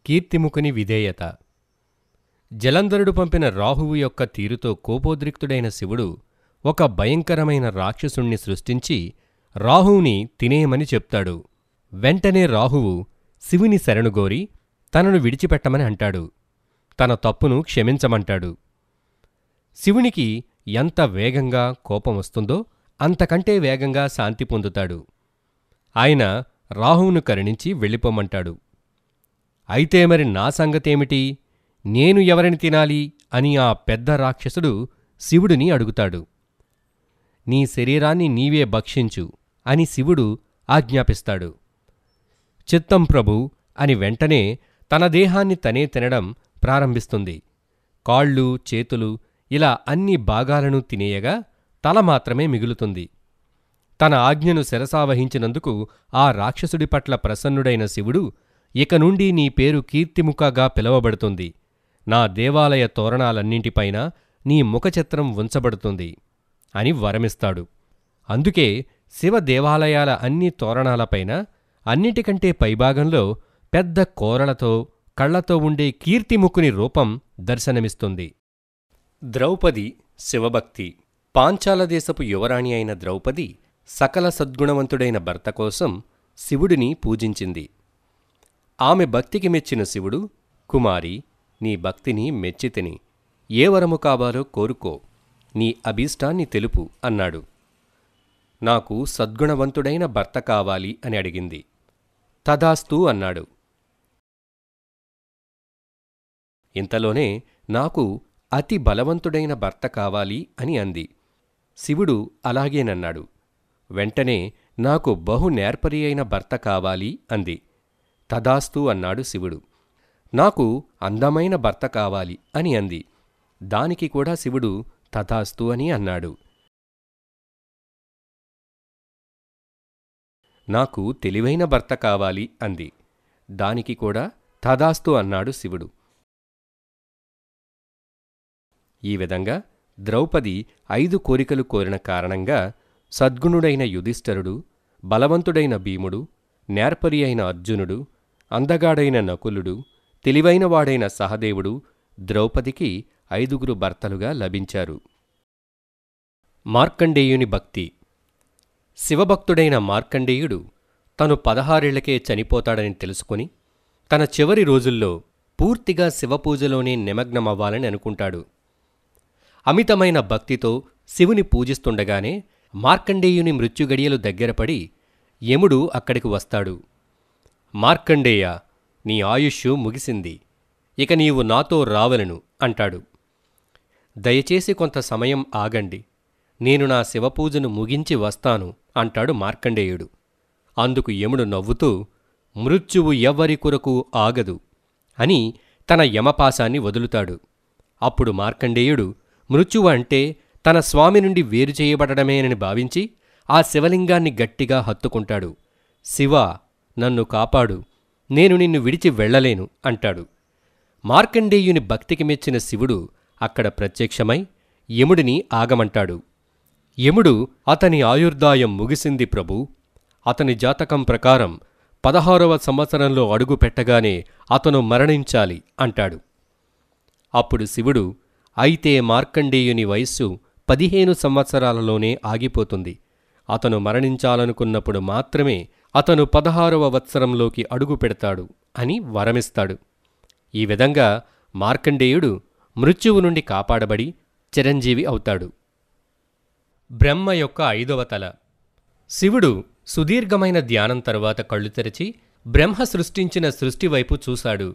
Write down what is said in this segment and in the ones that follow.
కీర్తిముఖుని విధేయత. జలంధరుడు పంపిన రాహువు యొక్క తీరుతో కోపోద్రిక్తుడైన శివుడు ఒక భయంకరమైన రాక్షసుణ్ణి సృష్టించి రాహువుని తినేయమని చెప్తాడు. వెంటనే రాహువు శివుని శరణుగోరి తనను విడిచిపెట్టమని అంటాడు. తన తప్పును క్షమించమంటాడు. శివునికి ఎంత వేగంగా కోపమొస్తుందో అంతకంటే వేగంగా శాంతి పొందుతాడు. ఆయన రాహువును కరుణించి వెళ్ళిపోమంటాడు. అయితే మరి నా సంగతేమిటి, నేను ఎవరిని తినాలి అని ఆ పెద్ద రాక్షసుడు శివుడిని అడుగుతాడు. నీ శరీరాన్ని నీవే భక్షించు అని శివుడు ఆజ్ఞాపిస్తాడు. చిత్తం ప్రభూ అని వెంటనే తన దేహాన్ని తనే తినడం ప్రారంభిస్తుంది. కాళ్ళు, చేతులు ఇలా అన్ని భాగాలను తినేయగా తల మాత్రమే మిగులుతుంది. తన ఆజ్ఞను శిరసావహించినందుకు ఆ రాక్షసుడి పట్ల ప్రసన్నుడైన శివుడు, ఇక నుండి నీ పేరు కీర్తిముఖగా పిలవబడుతుంది. నా దేవాలయ తోరణాలన్నింటిపైన నీ ముఖచిత్రం ఉంచబడుతుంది అని వరమిస్తాడు. అందుకే శివ దేవాలయాల అన్ని తోరణాలపైన అన్నిటికంటే పైభాగంలో పెద్ద కోరలతో కళ్లతో ఉండే కీర్తిముఖుని రూపం దర్శనమిస్తుంది. ద్రౌపది శివభక్తి. పాంచాలదేశపు యువరాణి అయిన ద్రౌపది సకల సద్గుణవంతుడైన భర్త కోసం శివుడిని పూజించింది. ఆమె భక్తికి మెచ్చిన శివుడు, కుమారి, నీ భక్తిని మెచ్చితిని. ఏ వరము కావాలో కోరుకో, నీ అభీష్టాన్ని తెలుపు అన్నాడు. నాకు సద్గుణవంతుడైన భర్త కావాలి అని అడిగింది. తదాస్తు అన్నాడు. ఇంతలోనే నాకు అతి బలవంతుడైన భర్త కావాలి అని అంది. శివుడు అలాగేనన్నాడు. వెంటనే నాకు బహు నేర్పరి అయిన భర్త కావాలి అంది. తదాస్తు అన్నాడు శివుడు. నాకు అందమైన భర్త కావాలి అని అంది. దానికి కూడా శివుడు తథాస్తు అని అన్నాడు. నాకు తెలివైన భర్త కావాలి అంది. దానికి కూడా తథాస్తు అన్నాడు శివుడు. ఈ విధంగా ద్రౌపది 5 కోరికలు కోరిన కారణంగా సద్గుణుడైన యుధిష్ఠరుడు, బలవంతుడైన భీముడు, నేర్పరి అయిన అర్జునుడు, అందగాడైన నకులుడు, తెలివైనవాడైన సహదేవుడు ద్రౌపదికి 5 భర్తలుగా లభించారు. మార్కండేయుని భక్తి. శివభక్తుడైన మార్కండేయుడు తను 16 ఏళ్లకే చనిపోతాడని తెలుసుకుని తన చివరి రోజుల్లో పూర్తిగా శివపూజలోనే నిమగ్నమవ్వాలని అనుకుంటాడు. అమితమైన భక్తితో శివుని పూజిస్తుండగానే మార్కండేయుని మృత్యుగడియలు దగ్గరపడి యముడు అక్కడికి వస్తాడు. మార్కండేయ, నీ ఆయుష్షు ముగిసింది, ఇక నీవు నాతో రావలను అంటాడు. దయచేసి కొంత సమయం ఆగండి, నేను నా శివపూజను ముగించి వస్తాను అంటాడు మార్కండేయుడు. అందుకు యముడు నవ్వుతూ, మృత్యువు ఎవ్వరి కొరకు ఆగదు అని తన యమపాశాన్ని వదులుతాడు. అప్పుడు మార్కండేయుడు మృత్యువు అంటే తన స్వామి నుండి వేరు చేయబడమేనని భావించి ఆ శివలింగాన్ని గట్టిగా హత్తుకుంటాడు. శివా, నన్ను కాపాడు, నేను నిన్ను విడిచి వెళ్లలేను అంటాడు. మార్కండేయుని భక్తికి మెచ్చిన శివుడు అక్కడ ప్రత్యక్షమై యముడిని ఆగమంటాడు. యముడు, అతని ఆయుర్దాయం ముగిసింది ప్రభూ, అతని జాతకం ప్రకారం 16వ సంవత్సరంలో అడుగు పెట్టగానే అతను మరణించాలి అంటాడు. అప్పుడు శివుడు, అయితే మార్కండేయుని వయస్సు 15 సంవత్సరాలలోనే ఆగిపోతుంది, అతను మరణించాలనుకున్నప్పుడు మాత్రమే అతను 16వ వత్సరంలోకి అడుగు పెడతాడు అని వరమిస్తాడు. ఈ విధంగా మార్కండేయుడు మృత్యువు నుండి కాపాడబడి చిరంజీవి అవుతాడు. బ్రహ్మ యొక్క 5వ తల. శివుడు సుదీర్ఘమైన ధ్యానం తరువాత కళ్ళు తెరచి బ్రహ్మ సృష్టించిన సృష్టివైపు చూశాడు.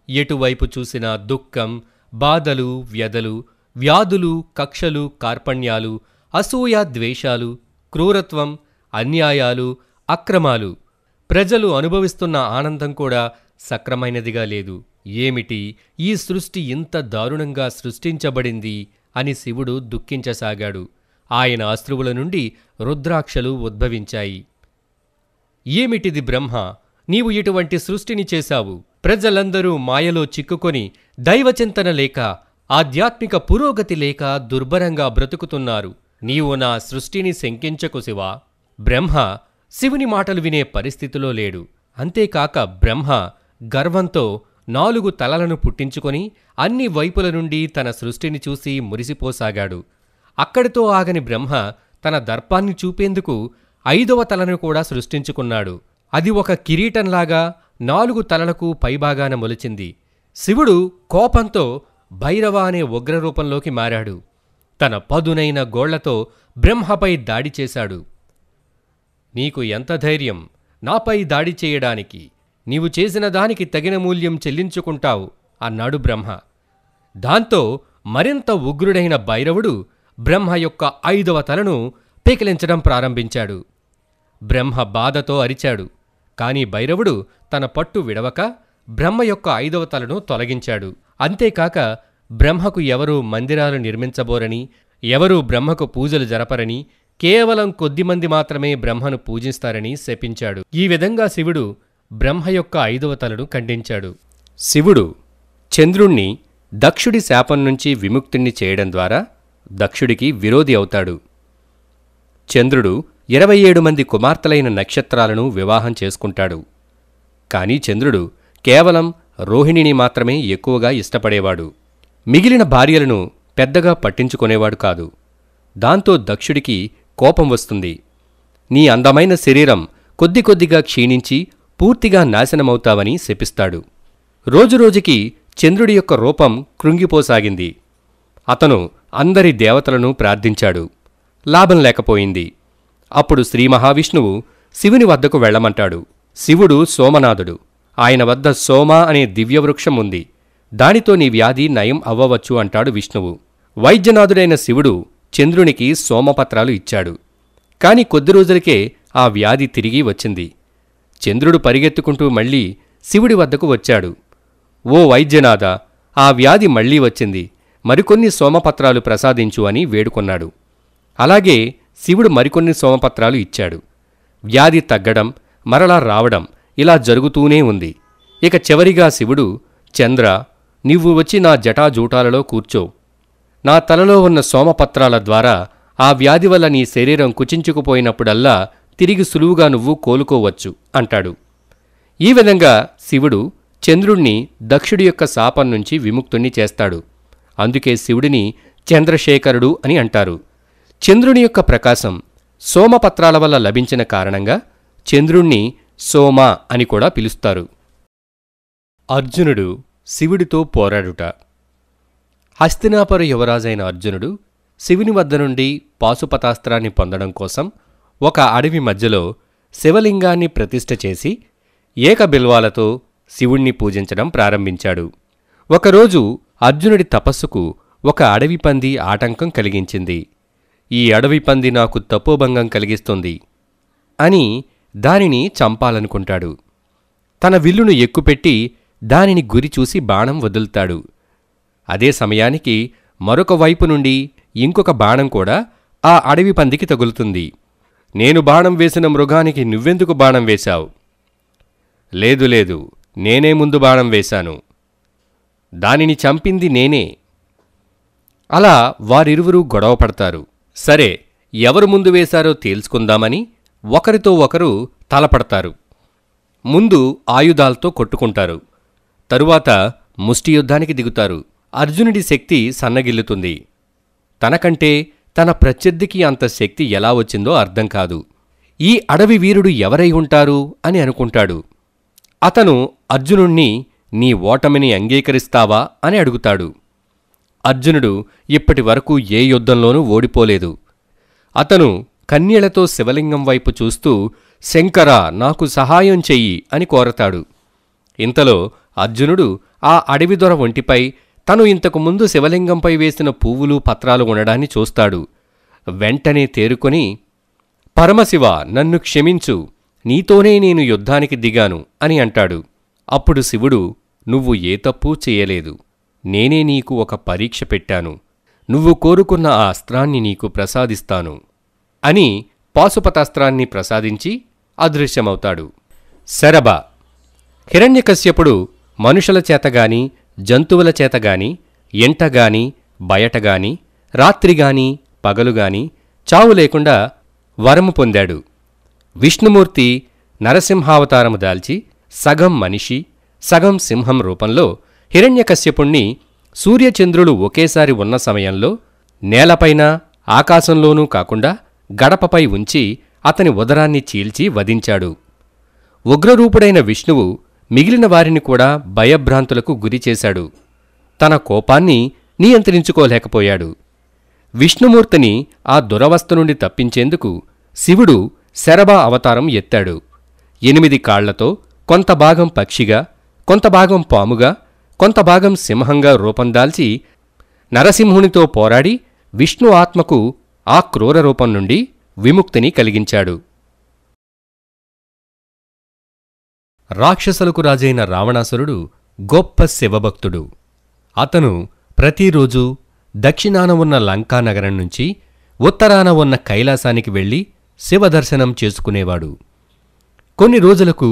ఎటువైపు చూసినా దుఃఖం, బాధలు, వ్యధలు, వ్యాధులు, కక్షలు, కార్పణ్యాలు, అసూయ, ద్వేషాలు, క్రూరత్వం, అన్యాయాలు, అక్రమాలు. ప్రజలు అనుభవిస్తున్న ఆనందం కూడా సక్రమైనదిగా లేదు. ఏమిటి, ఈ సృష్టి ఇంత దారుణంగా సృష్టించబడింది అని శివుడు దుఃఖించసాగాడు. ఆయన అశ్రువుల నుండి రుద్రాక్షలు ఉద్భవించాయి. ఏమిటిది బ్రహ్మ, నీవు ఇటువంటి సృష్టిని చేశావు? ప్రజలందరూ మాయలో చిక్కుకొని దైవచింతన లేక ఆధ్యాత్మిక పురోగతి లేక దుర్భరంగా బ్రతుకుతున్నారు. నీవు నా సృష్టిని శంకించకు శివా. బ్రహ్మ శివుని మాటలు వినే పరిస్థితిలో లేడు. అంతేకాక బ్రహ్మ గర్వంతో 4 తలలను పుట్టించుకొని అన్ని వైపుల నుండి తన సృష్టిని చూసి మురిసిపోసాగాడు. అక్కడితో ఆగని బ్రహ్మ తన దర్పాన్ని చూపేందుకు 5వ తలను కూడా సృష్టించుకున్నాడు. అది ఒక కిరీటంలాగా 4 తలలకు పైభాగాన మొలిచింది. శివుడు కోపంతో భైరవ అనే ఉగ్రరూపంలోకి మారాడు. తన పదునైన గోళ్లతో బ్రహ్మపై దాడి చేశాడు. నీకు ఎంత ధైర్యం నాపై దాడి చేయడానికి? నీవు చేసిన దానికి తగిన మూల్యం చెల్లించుకుంటావు అన్నాడు బ్రహ్మ. దాంతో మరింత ఉగ్రుడైన భైరవుడు బ్రహ్మ యొక్క 5వ తలను పెకిలించడం ప్రారంభించాడు. బ్రహ్మ బాధతో అరిచాడు. కాని భైరవుడు తన పట్టు విడవక బ్రహ్మ యొక్క 5వ తలను తొలగించాడు. అంతేకాక బ్రహ్మకు ఎవరూ మందిరాలు నిర్మించబోరని, ఎవరూ బ్రహ్మకు పూజలు జరపరని, కేవలం కొద్దిమంది మాత్రమే బ్రహ్మను పూజిస్తారని శపించాడు. ఈ విధంగా శివుడు బ్రహ్మ యొక్క 5వ తలను ఖండించాడు. శివుడు చంద్రుణ్ణి దక్షుడి శాపం నుంచి విముక్తుణ్ణి చేయడం ద్వారా దక్షుడికి విరోధి అవుతాడు. చంద్రుడు 27 మంది కుమార్తెలైన నక్షత్రాలను వివాహం చేసుకుంటాడు. కాని చంద్రుడు కేవలం రోహిణిని మాత్రమే ఎక్కువగా ఇష్టపడేవాడు. మిగిలిన భార్యలను పెద్దగా పట్టించుకునేవాడు కాదు. దాంతో దక్షుడికి కోపం వస్తుంది. నీ అందమైన శరీరం కొద్ది కొద్దిగా క్షీణించి పూర్తిగా నాశనమవుతావని శపిస్తాడు. రోజురోజుకి చంద్రుడి యొక్క రూపం కృంగిపోసాగింది. అతను అందరి దేవతలను ప్రార్థించాడు. లాభం లేకపోయింది. అప్పుడు శ్రీ మహావిష్ణువు శివుని వద్దకు వెళ్లమంటాడు. శివుడు సోమనాథుడు. ఆయన వద్ద సోమ అనే దివ్యవృక్షం ఉంది. దానితో నీ వ్యాధి నయం అవ్వవచ్చు అంటాడు విష్ణువు. వైద్యనాథుడైన శివుడు చంద్రునికి సోమపత్రాలు ఇచ్చాడు. కాని కొద్ది రోజులకే ఆ వ్యాధి తిరిగి వచ్చింది. చంద్రుడు పరిగెత్తుకుంటూ మళ్లీ శివుడి వద్దకు వచ్చాడు. ఓ వైద్యనాథ, ఆ వ్యాధి మళ్లీ వచ్చింది. మరికొన్ని సోమపత్రాలు ప్రసాదించు అని వేడుకొన్నాడు. అలాగే శివుడు మరికొన్ని సోమపత్రాలు ఇచ్చాడు. వ్యాధి తగ్గడం, మరలా రావడం ఇలా జరుగుతూనే ఉంది. ఇక చివరిగా శివుడు, చంద్ర, నీవు వచ్చి నా జటాజూటాలలో కూర్చో. నా తలలో ఉన్న సోమపత్రాల ద్వారా ఆ వ్యాధి వల్ల నీ శరీరం కుచించుకుపోయినప్పుడల్లా తిరిగి సులువుగా నువ్వు కోలుకోవచ్చు అంటాడు. ఈ విధంగా శివుడు చంద్రుణ్ణి దక్షుడి యొక్క శాపం నుంచి విముక్తుణ్ణి చేస్తాడు. అందుకే శివుడిని చంద్రశేఖరుడు అని అంటారు. చంద్రుని యొక్క ప్రకాశం సోమపత్రాల వల్ల లభించిన కారణంగా చంద్రుణ్ణి సోమ అని కూడా పిలుస్తారు. అర్జునుడు శివుడితో పోరాడుట. హస్తినాపుర యువరాజైన అర్జునుడు శివుని వద్ద నుండి పాశుపతాస్త్రాన్ని పొందడం కోసం ఒక అడవి మధ్యలో శివలింగాన్ని ప్రతిష్ఠ చేసి ఏకబిల్వాలతో శివుణ్ణి పూజించడం ప్రారంభించాడు. ఒకరోజు అర్జునుడి తపస్సుకు ఒక అడవి పంది ఆటంకం కలిగించింది. ఈ అడవి పంది నాకు తపోభంగం కలిగిస్తుంది అని దానిని చంపాలనుకుంటాడు. తన విల్లును ఎక్కుపెట్టి దానిని గురిచూసి బాణం వదులుతాడు. అదే సమయానికి మరొక వైపు నుండి ఇంకొక బాణం కూడా ఆ అడవి పందికి తగులుతుంది. నేను బాణం వేసిన మృగానికి నువ్వెందుకు బాణం వేశావు? లేదు లేదు, నేనే ముందు బాణం వేశాను. దానిని చంపింది నేనే. అలా వారిరువురూ గొడవపడతారు. సరే, ఎవరు ముందు వేశారో తేల్చుకుందామని ఒకరితో ఒకరు తలపడతారు. ముందు ఆయుధాలతో కొట్టుకుంటారు. తరువాత ముష్టియుద్ధానికి దిగుతారు. అర్జునుడి శక్తి సన్నగిల్లుతుంది. తనకంటే తన ప్రత్యర్థికి అంత శక్తి ఎలా వచ్చిందో అర్థం కాదు. ఈ అడవి వీరుడు ఎవరై ఉంటారు అని అనుకుంటాడు. అతను అర్జునుణ్ణి నీ ఓటమిని అంగీకరిస్తావా అని అడుగుతాడు. అర్జునుడు ఇప్పటి వరకు ఏ యుద్ధంలోనూ ఓడిపోలేదు. అతను కన్నీళ్లతో శివలింగం వైపు చూస్తూ శంకరా, నాకు సహాయం చెయ్యి అని కోరతాడు. ఇంతలో అర్జునుడు ఆ అడవిదొర ఒంటిపై తను ఇంతకుముందు శివలింగంపై వేసిన పువ్వులు పత్రాలు ఉండడాన్ని చూస్తాడు. వెంటనే తేరుకొని, పరమశివ, నన్ను క్షమించు, నీతోనే నేను యుద్ధానికి దిగాను అని అంటాడు. అప్పుడు శివుడు, నువ్వు ఏ తప్పూ చేయలేదు. నేనే నీకు ఒక పరీక్ష పెట్టాను. నువ్వు కోరుకున్న ఆ అస్త్రాన్ని నీకు ప్రసాదిస్తాను అని పాశుపతాస్త్రాన్ని ప్రసాదించి అదృశ్యమవుతాడు. శరభ. హిరణ్యకశ్యపుడు మనుషుల చేతగాని జంతువుల చేతగాని ఎంటగాని బయటగాని రాత్రిగాని పగలుగాని చావు లేకుండా వరము పొందాడు. విష్ణుమూర్తి నరసింహావతారము దాల్చి సగం మనిషి సగం సింహం రూపంలో హిరణ్యకశ్యపుణ్ణి సూర్యచంద్రులు ఒకేసారి ఉన్న సమయంలో నేలపైన ఆకాశంలోనూ కాకుండా గడపపై ఉంచి అతని ఉదరాన్ని చీల్చి వధించాడు. ఉగ్రరూపుడైన విష్ణువు మిగిలిన వారిని కూడా భయభ్రాంతులకు గురిచేశాడు. తన కోపాన్ని నియంత్రించుకోలేకపోయాడు. విష్ణుమూర్తిని ఆ దురవస్థ నుండి తప్పించేందుకు శివుడు శరభ అవతారం ఎత్తాడు. 8 కాళ్లతో కొంత భాగం పక్షిగా, కొంత భాగం పాముగా, కొంత భాగం సింహంగా రూపందాల్చి నరసింహునితో పోరాడి విష్ణు ఆత్మకు ఆ క్రూర రూపం నుండి విముక్తిని కలిగించాడు. రాక్షసులకు రాజైన రావణాసురుడు గొప్ప శివభక్తుడు. అతను ప్రతిరోజూ దక్షిణాన ఉన్న లంకానగరం నుంచి ఉత్తరాన ఉన్న కైలాసానికి వెళ్లి శివదర్శనం చేసుకునేవాడు. కొన్ని రోజులకు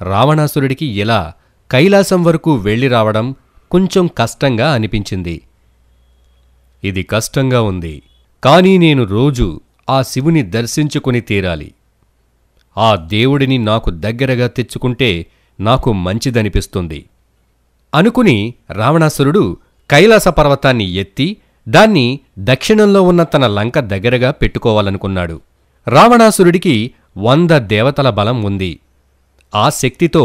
రావణాసురుడికి ఇలా కైలాసం వరకు వెళ్లి రావడం కొంచెం కష్టంగా అనిపించింది. ఇది కష్టంగా ఉంది, కానీ నేను రోజూ ఆ శివుని దర్శించుకుని తీరాలి. ఆ దేవుడిని నాకు దగ్గరగా తెచ్చుకుంటే నాకు మంచిదనిపిస్తుంది అనుకుని రావణాసురుడు కైలాస పర్వతాన్ని ఎత్తి దాన్ని దక్షిణంలో ఉన్న తన లంక దగ్గరగా పెట్టుకోవాలనుకున్నాడు. రావణాసురుడికి 100 దేవతల బలం ఉంది. ఆ శక్తితో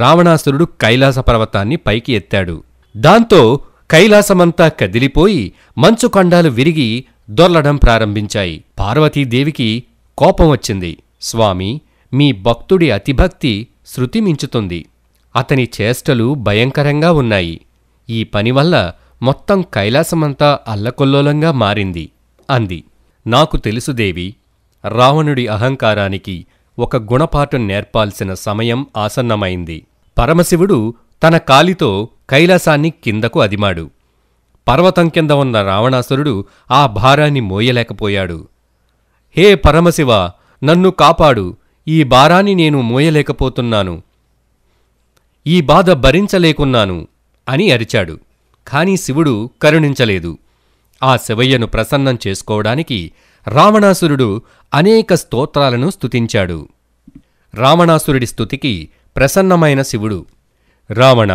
రావణాసురుడు కైలాస పర్వతాన్ని పైకి ఎత్తాడు. దాంతో కైలాసమంతా కదిలిపోయి మంచుకొండాలు విరిగి దొర్లడం ప్రారంభించాయి. పార్వతీదేవికి కోపం వచ్చింది. స్వామి, మీ భక్తుడి అతిభక్తి శృతిమించుతుంది. అతని చేష్టలు భయంకరంగా ఉన్నాయి. ఈ పనివల్ల మొత్తం కైలాసమంతా అల్లకొల్లోలంగా మారింది అంది. నాకు తెలుసు దేవి, రావణుడి అహంకారానికి ఒక గుణపాఠం నేర్పాల్సిన సమయం ఆసన్నమైంది. పరమశివుడు తన కాలితో కైలాసాన్ని కిందకు అదిమాడు. పర్వతం కింద ఉన్న రావణాసురుడు ఆ భారాన్ని మోయలేకపోయాడు. హే పరమశివ, నన్ను కాపాడు, ఈ భారాన్ని నేను మోయలేకపోతున్నాను, ఈ బాధ భరించలేకున్నాను అని అరిచాడు. కాని శివుడు కరుణించలేదు. ఆ శివయ్యను ప్రసన్నం చేసుకోవడానికి రావణాసురుడు అనేక స్తోత్రాలను స్తుతించాడు. రావణాసురుడి స్తుతికి ప్రసన్నమైన శివుడు, రావణ,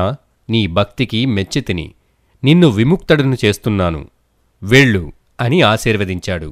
నీ భక్తికి మెచ్చితిని, నిన్ను విముక్తుడను చేస్తున్నాను, వెళ్ళు అని ఆశీర్వదించాడు.